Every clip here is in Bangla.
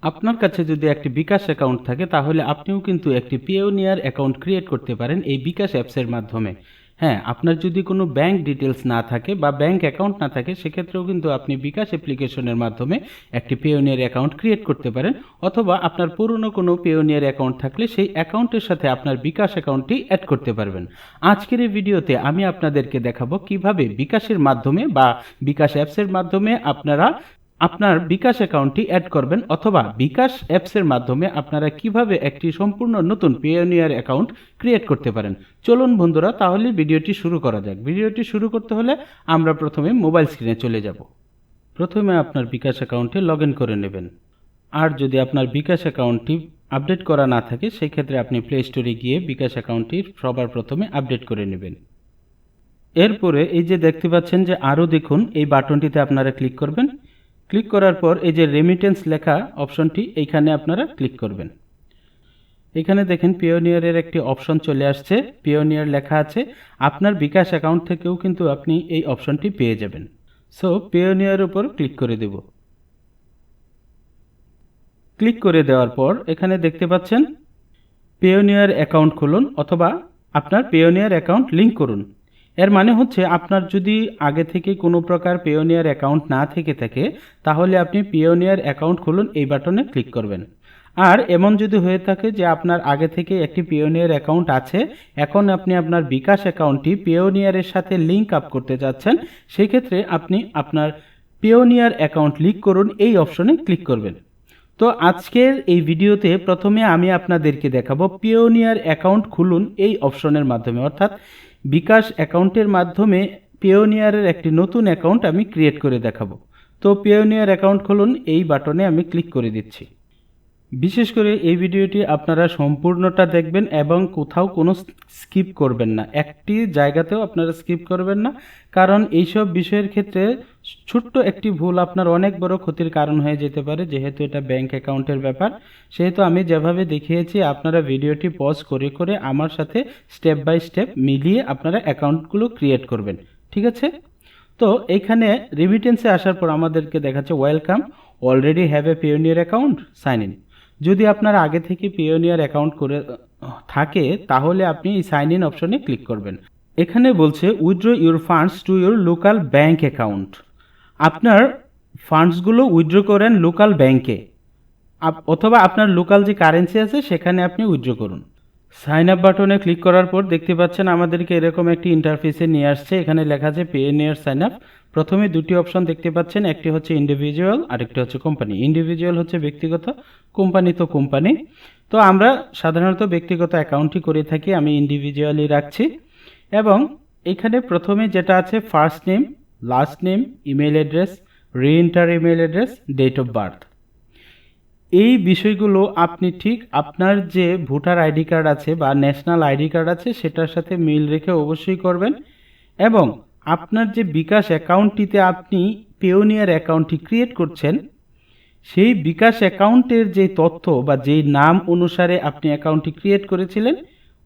আপনার কাছে যদি একটি বিকাশ অ্যাকাউন্ট থাকে তাহলে আপনিও কিন্তু একটি পিওনিয়ার অ্যাকাউন্ট ক্রিয়েট করতে পারেন এই বিকাশ অ্যাপসের মাধ্যমে। হ্যাঁ, আপনার যদি কোনো ব্যাংক ডিটেলস না থাকে বা ব্যাংক অ্যাকাউন্ট না থাকে সেক্ষেত্রেও কিন্তু আপনি বিকাশ অ্যাপ্লিকেশনের মাধ্যমে একটি পিওনিয়ার অ্যাকাউন্ট ক্রিয়েট করতে পারেন, অথবা আপনার পুরনো কোনো পিওনিয়ার অ্যাকাউন্ট থাকলে সেই অ্যাকাউন্টের সাথে আপনার বিকাশ অ্যাকাউন্টটি অ্যাড করতে পারবেন। আজকের এই ভিডিওতে আমি আপনাদেরকে দেখাবো কিভাবে বিকাশের মাধ্যমে বা বিকাশ অ্যাপসের মাধ্যমে আপনারা আপনার বিকাশ অ্যাকাউন্টটি অ্যাড করবেন, অথবা বিকাশ অ্যাপসের মাধ্যমে আপনারা কিভাবে একটি সম্পূর্ণ নতুন পিওনিয়ার অ্যাকাউন্ট ক্রিয়েট করতে পারেন। চলুন বন্ধুরা, তাহলে ভিডিওটি শুরু করা যাক। ভিডিওটি শুরু করতে হলে আমরা প্রথমে মোবাইল স্ক্রিনে চলে যাব। প্রথমে আপনার বিকাশ অ্যাকাউন্টে লগ ইন করে নেবেন। আর যদি আপনার বিকাশ অ্যাকাউন্টটি আপডেট করা না থাকে সেক্ষেত্রে আপনি প্লে স্টোরে গিয়ে বিকাশ অ্যাকাউন্টটি সবার প্রথমে আপডেট করে নেবেন। এরপরে এই যে দেখতে পাচ্ছেন যে আরও দেখুন, এই বাটনটিতে আপনারা ক্লিক করবেন। ক্লিক করার পর এই যে রেমিটেন্স লেখা অপশনটি, এইখানে আপনারা ক্লিক করবেন। এখানে দেখেন পিওনিয়ারের একটি অপশন চলে আসছে, পিওনিয়ার লেখা আছে। আপনার বিকাশ অ্যাকাউন্ট থেকেও কিন্তু আপনি এই অপশনটি পেয়ে যাবেন। সো পিওনিয়ারের উপর ক্লিক করে দেব। ক্লিক করে দেওয়ার পর এখানে দেখতে পাচ্ছেন পিওনিয়ার অ্যাকাউন্ট খুলুন অথবা আপনার পিওনিয়ার অ্যাকাউন্ট লিঙ্ক করুন। এর মানে হচ্ছে আপনার যদি আগে থেকে কোনো প্রকার পিওনিয়ার অ্যাকাউন্ট না থেকে থাকে তাহলে আপনি পিওনিয়ার অ্যাকাউন্ট খুলুন এই বাটনে ক্লিক করবেন। আর এমন যদি হয়ে থাকে যে আপনার আগে থেকে একটি পিওনিয়ার অ্যাকাউন্ট আছে, এখন আপনি আপনার বিকাশ অ্যাকাউন্টটি পিওনিয়ারের সাথে লিঙ্ক আপ করতে যাচ্ছেন, সেক্ষেত্রে আপনি আপনার পিওনিয়ার অ্যাকাউন্ট লিঙ্ক করুন এই অপশনে ক্লিক করবেন। তো আজকের এই ভিডিওতে প্রথমে আমি আপনাদেরকে দেখাবো পিওনিয়ার অ্যাকাউন্ট খুলুন এই অপশনের মাধ্যমে, অর্থাৎ বিকাশ অ্যাকাউন্টের মাধ্যমে পিওনিয়ারের একটি নতুন অ্যাকাউন্ট আমি ক্রিয়েট করে দেখাবো। তো পিওনিয়ার অ্যাকাউন্ট খুলুন এই বাটনে আমি ক্লিক করে দিচ্ছি। বিশেষ করে এই ভিডিওটি আপনারা সম্পূর্ণটা দেখবেন এবং কোথাও কোনো স্কিপ করবেন না, একটি জায়গাতেও আপনারা স্কিপ করবেন না, কারণ এইসব বিষয়ের ক্ষেত্রে ছোট্ট একটি ভুল আপনার অনেক বড় ক্ষতির কারণ হয়ে যেতে পারে। যেহেতু এটা ব্যাংক অ্যাকাউন্টের ব্যাপার, সেহেতু আমি যেভাবে দেখিয়েছি আপনারা ভিডিওটি পজ করে করে আমার সাথে স্টেপ বাই স্টেপ মিলিয়ে আপনারা অ্যাকাউন্টগুলো ক্রিয়েট করবেন, ঠিক আছে? তো এইখানে রেমিটেন্সে আসার পর আমাদেরকে দেখাচ্ছে welcome, already have a Payoneer account, sign in. যদি আপনার আগে থেকে পিওনিয়ার অ্যাকাউন্ট করে থাকে তাহলে আপনি এই সাইন ইন অপশনে ক্লিক করবেন। এখানে বলছে withdraw your funds to your local bank account. আপনার ফান্ডসগুলো উইথড্র করেন লোকাল ব্যাংকে, অথবা আপনার লোকাল যে কারেন্সি আছে সেখানে আপনি উইথড্র করুন। সাইন আপ বাটনে ক্লিক করার পর দেখতে পাচ্ছেন আমাদেরকে এরকম একটি ইন্টারফেসে নিয়ে আসছে। এখানে লেখা আছে পিওনিয়ার সাইন আপ। প্রথমে দুটি অপশন দেখতে পাচ্ছেন, একটি হচ্ছে ইন্ডিভিজুয়াল আর একটি হচ্ছে কোম্পানি। ইন্ডিভিজুয়াল হচ্ছে ব্যক্তিগত, কোম্পানি তো কোম্পানি। তো আমরা সাধারণত ব্যক্তিগত অ্যাকাউন্টই করে থাকি, আমি ইন্ডিভিজুয়ালি রাখছি। এবং এখানে প্রথমে যেটা আছে first name, last name, email address, reenter email address, date of birth. এই বিষয়গুলো আপনি ঠিক আপনার যে ভোটার আইডি কার্ড আছে বা ন্যাশনাল আইডি কার্ড আছে সেটার সাথে মিল রেখে অবশ্যই করবেন। এবং আপনার যে বিকাশ অ্যাকাউন্টটিতে আপনি পিওনিয়ার অ্যাকাউন্টটি ক্রিয়েট করছেন সেই বিকাশ অ্যাকাউন্টের যে তথ্য বা যেই নাম অনুসারে আপনি অ্যাকাউন্টটি ক্রিয়েট করেছিলেন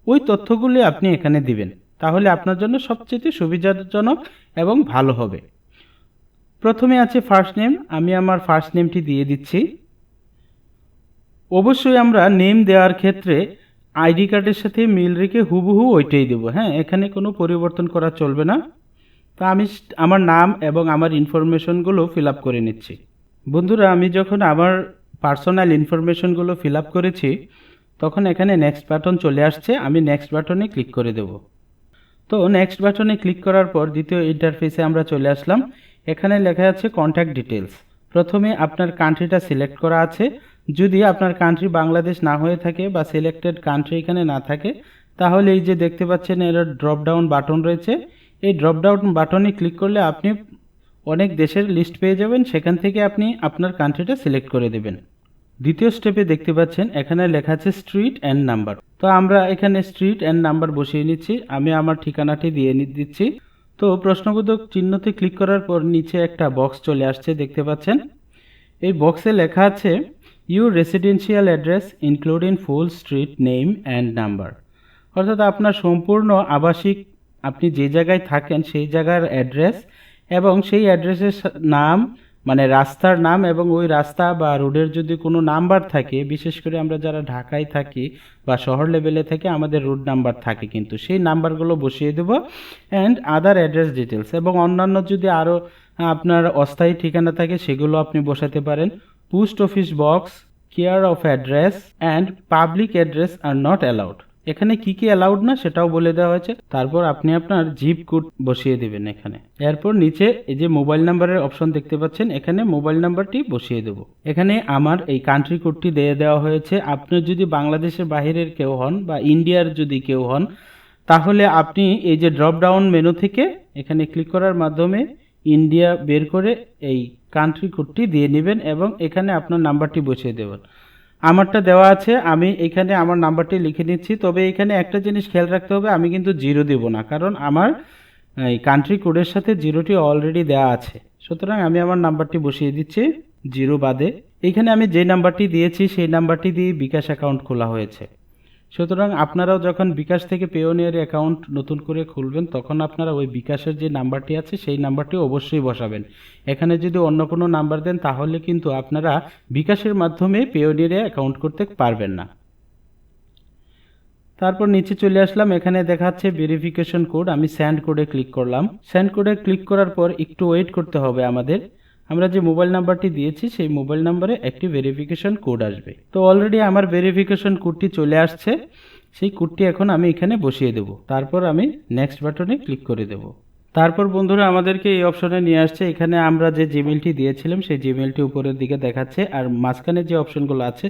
ওই তথ্যগুলি আপনি এখানে দিবেন, তাহলে আপনার জন্য সবচেয়ে সুবিধাজনক এবং ভালো হবে। প্রথমে আছে ফার্স্ট নেম, আমি আমার ফার্স্ট নেমটি দিয়ে দিচ্ছি। অবশ্যই আমরা নেম দেওয়ার ক্ষেত্রে আইডি কার্ডের সাথে মিল রেখে হুবহু ওইটাই দেবো, হ্যাঁ, এখানে কোনো পরিবর্তন করা চলবে না। তা আমি আমার নাম এবং আমার ইনফরমেশনগুলো ফিল আপ করে নিচ্ছি। বন্ধুরা, আমি যখন আমার পার্সোনাল ইনফরমেশনগুলো ফিল আপ করেছি তখন এখানে নেক্সট বাটন চলে আসছে, আমি নেক্সট বাটনে ক্লিক করে দেব। তো নেক্সট বাটনে ক্লিক করার পর দ্বিতীয় ইন্টারফেসে আমরা চলে আসলাম। এখানে লেখা আছে কন্ট্যাক্ট ডিটেলস। প্রথমে আপনার কান্ট্রিটা সিলেক্ট করা আছে। যদি আপনার কান্ট্রি বাংলাদেশ না হয়ে থাকে বা সিলেক্টেড কান্ট্রি এখানে না থাকে তাহলে এই যে দেখতে পাচ্ছেন এর ড্রপ ডাউন বাটন রয়েছে, এই ড্রপ ডাউন বাটনে ক্লিক করলে আপনি অনেক দেশের লিস্ট পেয়ে যাবেন, সেখান থেকে আপনি আপনার কান্ট্রিটা সিলেক্ট করে দেবেন। দ্বিতীয় স্টেপে দেখতে পাচ্ছেন এখানে লেখা আছে স্ট্রিট অ্যান্ড নাম্বার। তো আমরা এখানে স্ট্রিট অ্যান্ড নাম্বার বসিয়ে নিচ্ছি, আমি আমার ঠিকানাটি দিয়ে দিচ্ছি। তো প্রশ্নবোধক চিহ্নতে ক্লিক করার পর নিচে একটা বক্স চলে আসছে দেখতে পাচ্ছেন। এই বক্সে লেখা আছে your residential address including full street name and number, অর্থাৎ আপনার সম্পূর্ণ আবাসিক আপনি যে জায়গায় থাকেন সেই জায়গার অ্যাড্রেস এবং সেই অ্যাড্রেসের নাম মানে রাস্তার নাম এবং ওই রাস্তা বা রোডের যদি কোনো নাম্বার থাকে, বিশেষ করে আমরা যারা ঢাকায় থাকি বা শহর লেভেলে থেকে আমাদের রুট নাম্বার থাকে, কিন্তু সেই নাম্বারগুলো বসিয়ে দেব অ্যান্ড আদার অ্যাড্রেস ডিটেলস, এবং অন্যান্য যদি আরও আপনার অস্থায়ী ঠিকানা থাকে সেগুলো আপনি বসাতে পারেন। Post office box, care of address and public address are not allowed. এখানে কি কি অ্যালাউড না সেটাও বলে দেওয়া হয়েছে। তারপর আপনি আপনার জিপ কোড বসিয়ে দেবেন এখানে। এরপর নিচে এই যে মোবাইল নাম্বারের অপশন দেখতে পাচ্ছেন, এখানে মোবাইল নাম্বারটি বসিয়ে দেব। এখানে আমার এই কান্ট্রি কোডটি দিয়ে দেওয়া হয়েছে। আপনি যদি বাংলাদেশের বাহিরের কেউ হন বা ইন্ডিয়ার যদি কেউ হন, তাহলে আপনি এই যে ড্রপ ডাউন মেনু থেকে এখানে ক্লিক করার মাধ্যমে ইন্ডিয়া বের করে এই কান্ট্রি কোডটি দিয়ে নেবেন এবং এখানে আপনার নাম্বারটি বসিয়ে দেবেন। আমারটা দেওয়া আছে, আমি এখানে আমার নাম্বারটি লিখে নিচ্ছি। তবে এখানে একটা জিনিস খেয়াল রাখতে হবে, আমি কিন্তু জিরো দেব না, কারণ আমার এই কান্ট্রি কোডের সাথে জিরোটি অলরেডি দেওয়া আছে। সুতরাং আমি আমার নাম্বারটি বসিয়ে দিচ্ছি জিরো বাদে। এখানে আমি যে নাম্বারটি দিয়েছি সেই নাম্বারটি দিয়ে বিকাশ অ্যাকাউন্ট খোলা হয়েছে। সুতরাং আপনারাও যখন বিকাশ থেকে পেওনিয়ার অ্যাকাউন্ট নতুন করে খুলবেন, তখন আপনারা ওই বিকাশের যে নাম্বারটি আছে সেই নাম্বারটি অবশ্যই বসাবেন। এখানে যদি অন্য কোনো নাম্বার দেন তাহলে কিন্তু আপনারা বিকাশের মাধ্যমে পেওনিয়ারে অ্যাকাউন্ট করতে পারবেন না। তারপর নিচে চলে আসলাম, এখানে দেখাচ্ছে ভেরিফিকেশন কোড। আমি সেন্ড কোডে ক্লিক করলাম। সেন্ড কোডে ক্লিক করার পর একটু ওয়েট করতে হবে আমাদের। আমরা যে মোবাইল নাম্বারটি দিয়েছি সেই মোবাইল নাম্বারে একটি ভেরিফিকেশন কোড আসবে। তো অলরেডি আমার ভেরিফিকেশন কোডটি চলে আসছে। সেই কোডটি এখন আমি এখানে বসিয়ে দেব। তারপর আমি নেক্সট বাটনে ক্লিক করে দেব। তারপর বন্ধুরা আমাদেরকে এই অপশনে নিয়ে আসছে। এখানে আমরা যে জিমেলটি দিয়েছিলাম সেই জিমেলটি উপরের দিকে দেখাচ্ছে, আর মাঝখানে যে অপশনগুলো আছে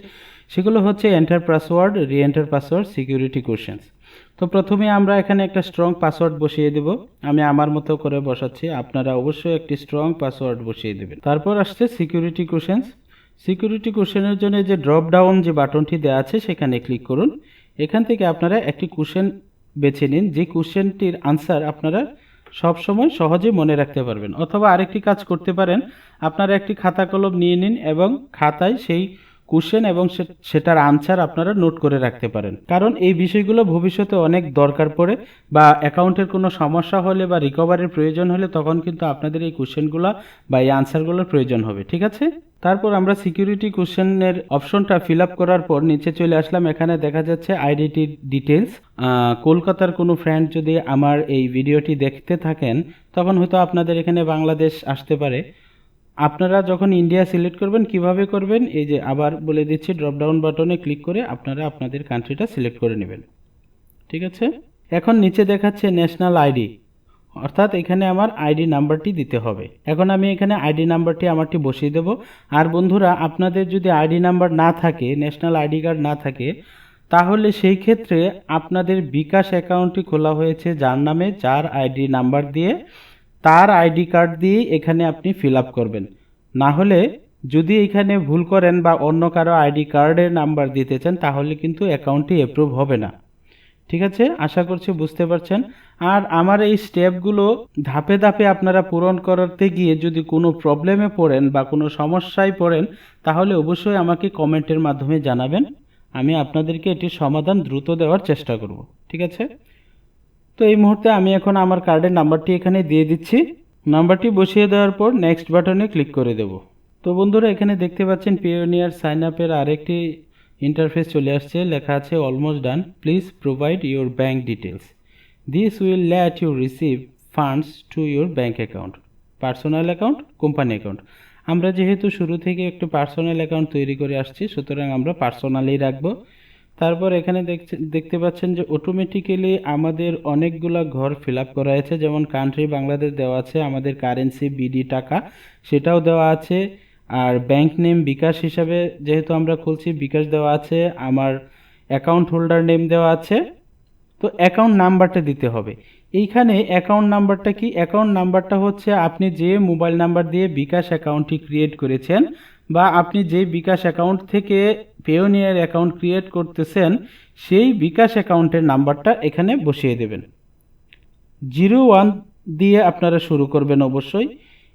সেগুলো হচ্ছে এন্টার পাসওয়ার্ড, রি এন্টার পাসওয়ার্ড, সিকিউরিটি কোশ্চেন্স। তো প্রথমে আমরা এখানে একটা স্ট্রং পাসওয়ার্ড বসিয়ে দেব। আমি আমার মতো করে বসাচ্ছি, আপনারা অবশ্যই একটি স্ট্রং পাসওয়ার্ড বসিয়ে দেবেন। তারপর আসছে সিকিউরিটি কোশ্চেন্স। সিকিউরিটি কোশ্চেনের জন্য যে ড্রপ ডাউন যে বাটনটি দেওয়া আছে সেখানে ক্লিক করুন। এখান থেকে আপনারা একটি কোশ্চেন বেছে নিন, যে কোশ্চেনটির আনসার আপনারা সবসময় সহজে মনে রাখতে পারবেন। অথবা আরেকটি কাজ করতে পারেন, আপনারা একটি খাতা কলম নিয়ে নিন এবং খাতায় সেই কোশ্চেন এবং সেটার আনসার আপনারা নোট করে রাখতে পারেন, কারণ এই বিষয়গুলো ভবিষ্যতে অনেক দরকার পড়ে, বা অ্যাকাউন্টের কোনো সমস্যা হলে বা রিকভারির প্রয়োজন হলে তখন কিন্তু আপনাদের এই কোশ্চেনগুলো বা এই আনসারগুলোর প্রয়োজন হবে। ঠিক আছে। তারপর আমরা সিকিউরিটি কোশ্চেনের অপশনটা ফিল আপ করার পর নিচে চলে আসলাম। এখানে দেখা যাচ্ছে আইডেন্টি ডিটেলস। কলকাতার কোনো ফ্রেন্ড যদি আমার এই ভিডিওটি দেখতে থাকেন, তখন হয়তো আপনাদের এখানে বাংলাদেশ আসতে পারে। আপনারা যখন ইন্ডিয়া সিলেক্ট করবেন, কিভাবে করবেন এই যে আবার বলে দিচ্ছি, ড্রপ ডাউন বাটনে ক্লিক করে আপনারা আপনাদের কান্ট্রিটা সিলেক্ট করে নেবেন। ঠিক আছে। এখন নিচে দেখাচ্ছে ন্যাশনাল আইডি, অর্থাৎ এখানে আমার আইডি নাম্বারটি দিতে হবে। এখন আমি এখানে আইডি নাম্বারটি আমারটি বসিয়ে দেব। আর বন্ধুরা, আপনাদের যদি আইডি নাম্বার না থাকে, ন্যাশনাল আইডি কার্ড না থাকে, তাহলে সেই ক্ষেত্রে আপনাদের বিকাশ অ্যাকাউন্টটি খোলা হয়েছে যার নামে, যার আইডি নাম্বার দিয়ে, তার আইডি কার্ড দিয়ে এখানে আপনি ফিল আপ করবেন। না হলে যদি এখানে ভুল করেন বা অন্য কারো আইডি কার্ডের নাম্বার দিতে চান, তাহলে কিন্তু অ্যাকাউন্টটি অ্যাপ্রুভ হবে না। ঠিক আছে, আশা করছি বুঝতে পারছেন। আর আমার এই স্টেপগুলো ধাপে ধাপে আপনারা পূরণ করতে গিয়ে যদি কোনো প্রবলেমে পড়েন বা কোনো সমস্যায় পড়েন, তাহলে অবশ্যই আমাকে কমেন্টের মাধ্যমে জানাবেন। আমি আপনাদেরকে এটির সমাধান দ্রুত দেওয়ার চেষ্টা করব। ঠিক আছে। তো এই মুহূর্তে আমি এখন আমার কার্ডের নাম্বারটি এখানে দিয়ে দিচ্ছি। নাম্বারটি বসিয়ে দেওয়ার পর নেক্সট বাটনে ক্লিক করে দেব। তো বন্ধুরা, এখানে দেখতে পাচ্ছেন পেওনিয়ার সাইন আপের আরেকটি ইন্টারফেস চলে আসছে। লেখা আছে almost done, please provide your bank details, this will let you receive funds to your bank account, personal account, company account. আমরা যেহেতু শুরু থেকে একটু পার্সোনাল অ্যাকাউন্ট তৈরি করে আসছি, সুতরাং আমরা পার্সোনালি রাখবো। তারপর এখানে দেখতে পাচ্ছেন যে অটোমেটিক্যালি আমাদের অনেকগুলা ঘর ফিল আপ করা আছে, যেমন কান্ট্রি বাংলাদেশ দেওয়া আছে, আমাদের কারেন্সি বিডি টাকা সেটাও দেওয়া আছে, আর ব্যাংক নেম বিকাশ হিসাবে যেহেতু আমরা খুলছি বিকাশ দেওয়া আছে, আমার অ্যাকাউন্ট হোল্ডার নেম দেওয়া আছে। তো অ্যাকাউন্ট নাম্বারটা দিতে হবে। এইখানে অ্যাকাউন্ট নাম্বারটা কি? অ্যাকাউন্ট নাম্বারটা হচ্ছে আপনি যে মোবাইল নাম্বার দিয়ে বিকাশ অ্যাকাউন্টটি ক্রিয়েট করেছেন, বা আপনি যে বিকাশ অ্যাকাউন্ট থেকে পেওনিয়ার অ্যাকাউন্ট ক্রিয়েট করতেছেন, সেই বিকাশ অ্যাকাউন্টের নাম্বারটা এখানে বসিয়ে দেবেন। 01 দিয়ে আপনারা শুরু করবেন অবশ্যই।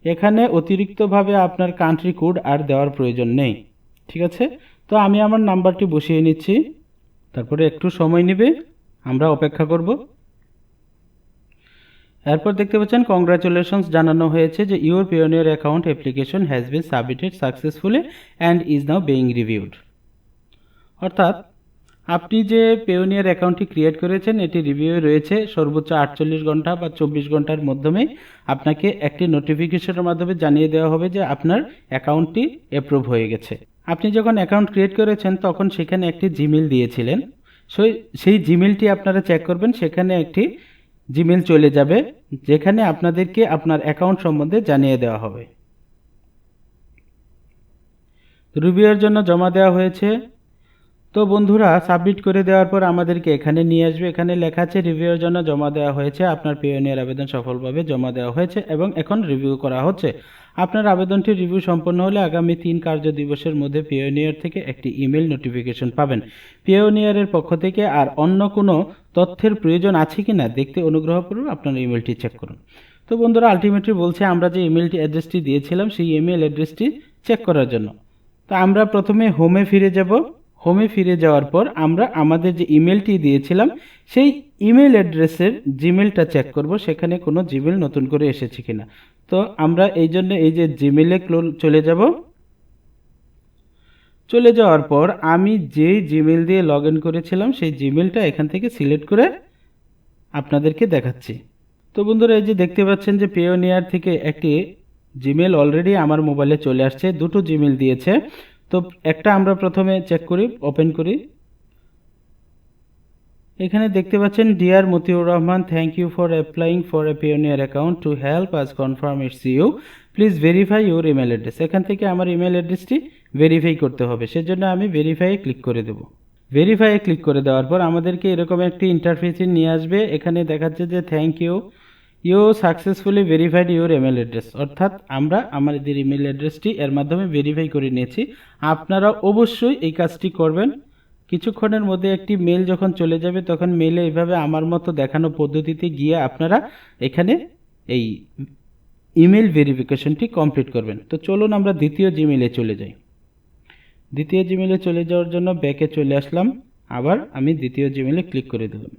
এখানে অতিরিক্তভাবে আপনার কান্ট্রি কোড আর দেওয়ার প্রয়োজন নেই। ঠিক আছে। তো আমি আমার নাম্বারটি বসিয়ে নিচ্ছি, তারপরে একটু সময় নেবে, আমরা অপেক্ষা করব। এরপর দেখতে পাচ্ছেন কংগ্রাচুলেশনস জানানো হয়েছে যে your Payoneer account application has been submitted successfully and is now being reviewed. অর্থাৎ আপনি যে পেওনিয়ার অ্যাকাউন্টটি ক্রিয়েট করেছেন এটি রিভিউ রয়েছে, সর্বোচ্চ 48 ঘন্টা বা 24 ঘন্টার মাধ্যমে আপনাকে একটি নোটিফিকেশনের মাধ্যমে জানিয়ে দেওয়া হবে যে আপনার অ্যাকাউন্টটি অ্যাপ্রুভ হয়ে গেছে। আপনি যখন অ্যাকাউন্ট ক্রিয়েট করেছেন তখন সেখানে একটি জিমেল দিয়েছিলেন, সেই জিমেলটি আপনারা চেক করবেন, সেখানে একটি জিমেল চলে যাবে যেখানে আপনাদেরকে আপনার অ্যাকাউন্ট সম্বন্ধে জানিয়ে দেওয়া হবে। রিভিউয়ের জন্য জমা দেওয়া হয়েছে। তো বন্ধুরা, সাবমিট করে দেওয়ার পর আমাদেরকে এখানে নিয়ে আসবে, এখানে লেখা আছে রিভিউয়ের জন্য জমা দেওয়া হয়েছে, আপনার পেওনিয়ার আবেদন সফলভাবে জমা দেওয়া হয়েছে এবং এখন রিভিউ করা হচ্ছে। আপনার আবেদনটি রিভিউ সম্পন্ন হলে আগামী 3 কার্য দিবসের মধ্যে পেওনিয়ার থেকে একটি ইমেল নোটিফিকেশন পাবেন। পেওনিয়ারের পক্ষ থেকে আর অন্য কোনো তথ্যের প্রয়োজন আছে কিনা দেখতে অনুগ্রহ করুন আপনার ইমেলটি চেক করুন। তো বন্ধুরা, আলটিমেটলি বলছে আমরা যে ইমেলটি অ্যাড্রেসটি দিয়েছিলাম সেই ইমেল অ্যাড্রেসটি চেক করার জন্য। তো আমরা প্রথমে হোমে ফিরে যাব। হোমে ফিরে যাওয়ার পর আমরা আমাদের যে ইমেলটি দিয়েছিলাম সেই ইমেল অ্যাড্রেসের জিমেলটা চেক করব, সেখানে কোনো জিমেল নতুন করে এসেছে কিনা। তো আমরা এই জন্য এই যে জিমেলে চলে যাব। চলে যাওয়ার পর আমি যেই জিমেল দিয়ে লগ ইন করেছিলাম সেই জিমেলটা এখান থেকে সিলেক্ট করে আপনাদেরকে দেখাচ্ছি। তো বন্ধুরা, এই যে দেখতে পাচ্ছেন যে পেওনিয়ার থেকে একটি জিমেল অলরেডি আমার মোবাইলে চলে আসছে, দুটো জিমেল দিয়েছে। তো একটা আমরা প্রথমে চেক করি, ওপেন করি। এখানে দেখতে পাচ্ছেন dear Motiur Rahman, thank you for applying for a Payoneer account to help us confirm it's you, please verify your email address. এখান থেকে আমার ইমেল অ্যাড্রেসটি ভেরিফাই করতে হবে, সেজন্য আমি ভেরিফাইয়ে ক্লিক করে দেব। ভেরিফাইয়ে ক্লিক করে দেওয়ার পর আমাদেরকে এরকম একটি ইন্টারফেসে নিয়ে আসবে। এখানে দেখাচ্ছে যে thank you, you successfully verified your email address. অর্থাৎ আমরা আমাদের ইমেল অ্যাড্রেসটি এর মাধ্যমে ভেরিফাই করে নিয়েছি। আপনারা অবশ্যই এই কাজটি করবেন। কিছুক্ষণের মধ্যে একটি মেল যখন চলে যাবে তখন মেলে এইভাবে আমার মতো দেখানো পদ্ধতিতে গিয়ে আপনারা এখানে এই ইমেল ভেরিফিকেশনটি কমপ্লিট করবেন। তো চলুন আমরা দ্বিতীয় জিমেলে চলে যাই। দ্বিতীয় জিমেলে চলে যাওয়ার জন্য ব্যাকে চলে আসলাম, আবার আমি দ্বিতীয় জিমেলে ক্লিক করে দিলাম।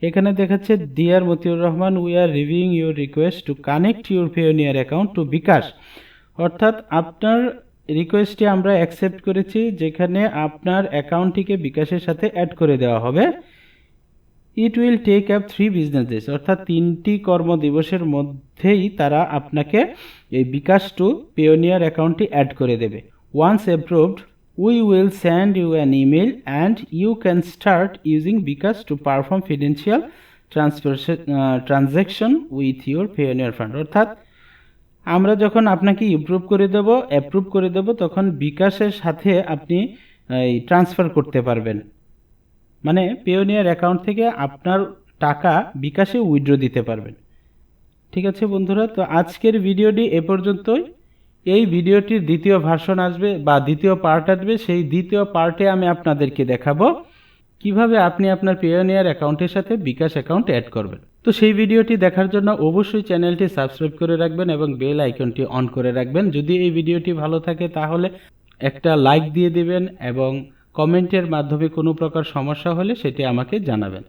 এখানে দেখাচ্ছে dear Motiur Rahman, we are reviewing your request to connect your Payoneer account to bKash. অর্থাৎ আপনার রিকোয়েস্টটি আমরা অ্যাকসেপ্ট করেছি, যেখানে আপনার অ্যাকাউন্টটিকে বিকাশের সাথে অ্যাড করে দেওয়া হবে। It will take up 3 business days, অর্থাৎ 3টি কর্মদিবসের মধ্যেই তারা আপনাকে এই বিকাশ টু পেওনিয়ার অ্যাকাউন্টটি অ্যাড করে দেবে। Once approved, we will send you an email and you can start using Bikash to perform financial transaction with your Payoneer fund। অর্থাৎ আমরা যখন আপনাকে অ্যাপ্রুভ করে দেব তখন বিকাশের সাথে আপনি ট্রান্সফার করতে পারবেন, মানে পেওনিয়ার অ্যাকাউন্ট থেকে আপনার টাকা বিকাশে উইথড্র দিতে পারবেন। ঠিক আছে বন্ধুরা, তো আজকের ভিডিওটি এ পর্যন্তই। এই ভিডিওটির দ্বিতীয় ভার্সন আসবে বা দ্বিতীয় পার্ট আসবে, সেই দ্বিতীয় পার্টে আমি আপনাদেরকে দেখাবো কিভাবে আপনি আপনার পেওনিয়ার অ্যাকাউন্টের সাথে বিকাশ অ্যাকাউন্ট অ্যাড করবেন। তো সেই ভিডিওটি দেখার জন্য অবশ্যই চ্যানেলটি সাবস্ক্রাইব করে রাখবেন এবং বেল আইকনটি অন করে রাখবেন। যদি এই ভিডিওটি ভালো থাকে তাহলে একটা লাইক দিয়ে দিবেন এবং কমেন্টের মাধ্যমে কোনো প্রকার সমস্যা হলে সেটি আমাকে জানাবেন।